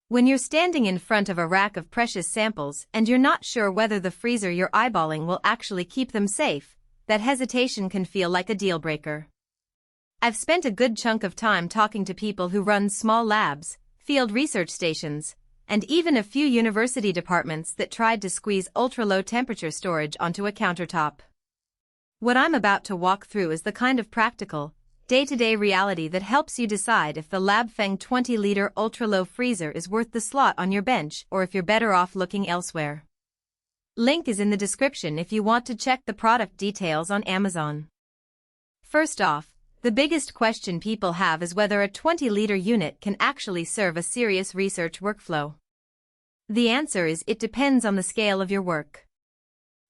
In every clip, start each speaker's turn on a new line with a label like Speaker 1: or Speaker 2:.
Speaker 1: When you're standing in front of a rack of precious samples and you're not sure whether the freezer you're eyeballing will actually keep them safe, that hesitation can feel like a deal breaker. I've spent a good chunk of time talking to people who run small labs, field research stations, and even a few university departments that tried to squeeze ultra-low temperature storage onto a countertop. What I'm about to walk through is the kind of practical, day-to-day reality that helps you decide if the LABFENG 20L ultra-low freezer is worth the slot on your bench or if you're better off looking elsewhere. Link is in the description if you want to check the product details on Amazon. First off, the biggest question people have is whether a 20-liter unit can actually serve a serious research workflow. The answer is it depends on the scale of your work.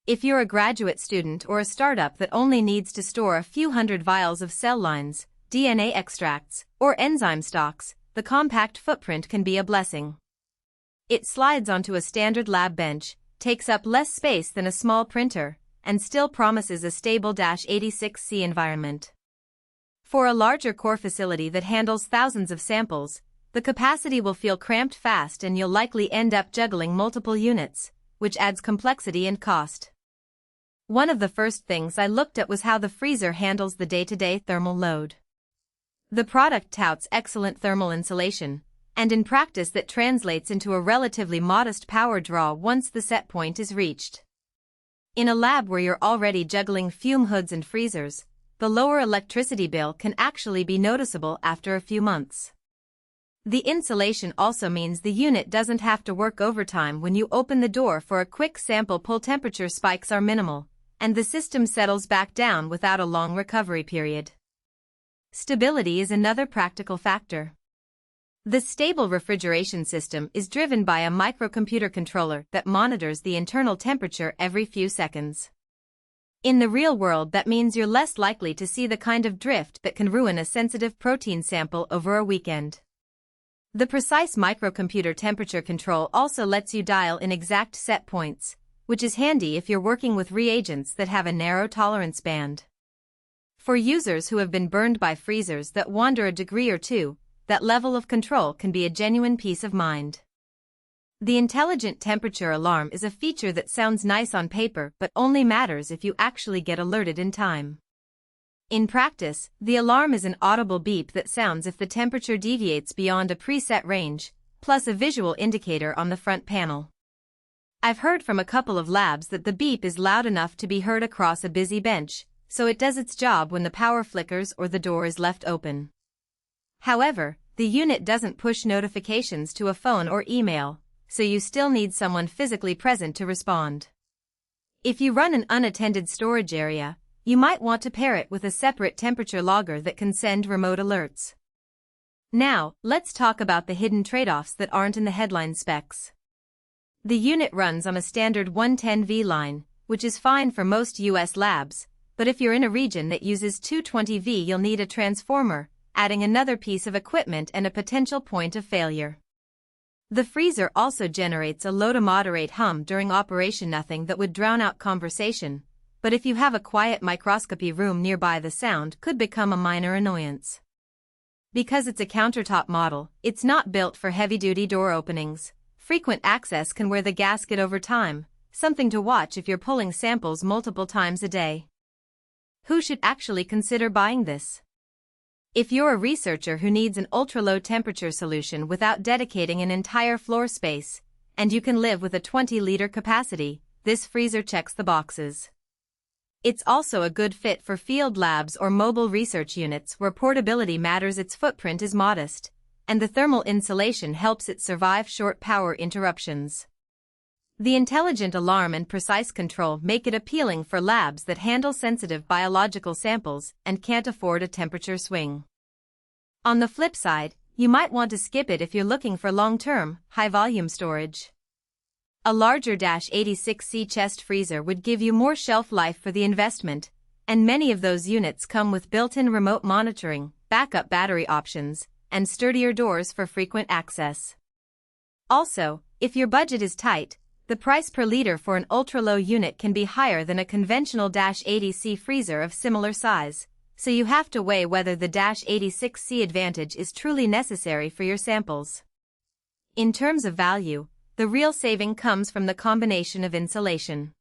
Speaker 1: If you're a graduate student or a startup that only needs to store a few hundred vials of cell lines, DNA extracts, or enzyme stocks, the compact footprint can be a blessing. It slides onto a standard lab bench, takes up less space than a small printer, and still promises a stable -86°C environment. For a larger core facility that handles thousands of samples, the capacity will feel cramped fast and you'll likely end up juggling multiple units, which adds complexity and cost. One of the first things I looked at was how the freezer handles the day-to-day thermal load. The product touts excellent thermal insulation, and in practice that translates into a relatively modest power draw once the set point is reached. In a lab where you're already juggling fume hoods and freezers, the lower electricity bill can actually be noticeable after a few months. The insulation also means the unit doesn't have to work overtime when you open the door for a quick sample pull. Temperature spikes are minimal, and the system settles back down without a long recovery period. Stability is another practical factor. The stable refrigeration system is driven by a microcomputer controller that monitors the internal temperature every few seconds. In the real world, that means you're less likely to see the kind of drift that can ruin a sensitive protein sample over a weekend. The precise microcomputer temperature control also lets you dial in exact set points, which is handy if you're working with reagents that have a narrow tolerance band. For users who have been burned by freezers that wander a degree or two, that level of control can be a genuine peace of mind. The intelligent temperature alarm is a feature that sounds nice on paper but only matters if you actually get alerted in time. In practice, the alarm is an audible beep that sounds if the temperature deviates beyond a preset range, plus a visual indicator on the front panel. I've heard from a couple of labs that the beep is loud enough to be heard across a busy bench, so it does its job when the power flickers or the door is left open. However, the unit doesn't push notifications to a phone or email, so you still need someone physically present to respond. If you run an unattended storage area, you might want to pair it with a separate temperature logger that can send remote alerts. Now, let's talk about the hidden trade-offs that aren't in the headline specs. The unit runs on a standard 110V line, which is fine for most US labs, but if you're in a region that uses 220V, you'll need a transformer, adding another piece of equipment and a potential point of failure. The freezer also generates a low to moderate hum during operation, nothing that would drown out conversation, but if you have a quiet microscopy room nearby, the sound could become a minor annoyance. Because it's a countertop model, it's not built for heavy-duty door openings. Frequent access can wear the gasket over time, something to watch if you're pulling samples multiple times a day. Who should actually consider buying this? If you're a researcher who needs an ultra-low temperature solution without dedicating an entire floor space, and you can live with a 20-liter capacity, this freezer checks the boxes. It's also a good fit for field labs or mobile research units where portability matters. Its footprint is modest, and the thermal insulation helps it survive short power interruptions. The intelligent alarm and precise control make it appealing for labs that handle sensitive biological samples and can't afford a temperature swing. On the flip side, you might want to skip it if you're looking for long-term, high-volume storage. A larger -86°C chest freezer would give you more shelf life for the investment, and many of those units come with built-in remote monitoring, backup battery options, and sturdier doors for frequent access. Also, if your budget is tight, the price per liter for an ultra-low unit can be higher than a conventional -80°C freezer of similar size, so you have to weigh whether the -86°C advantage is truly necessary for your samples. In terms of value, the real saving comes from the combination of insulation.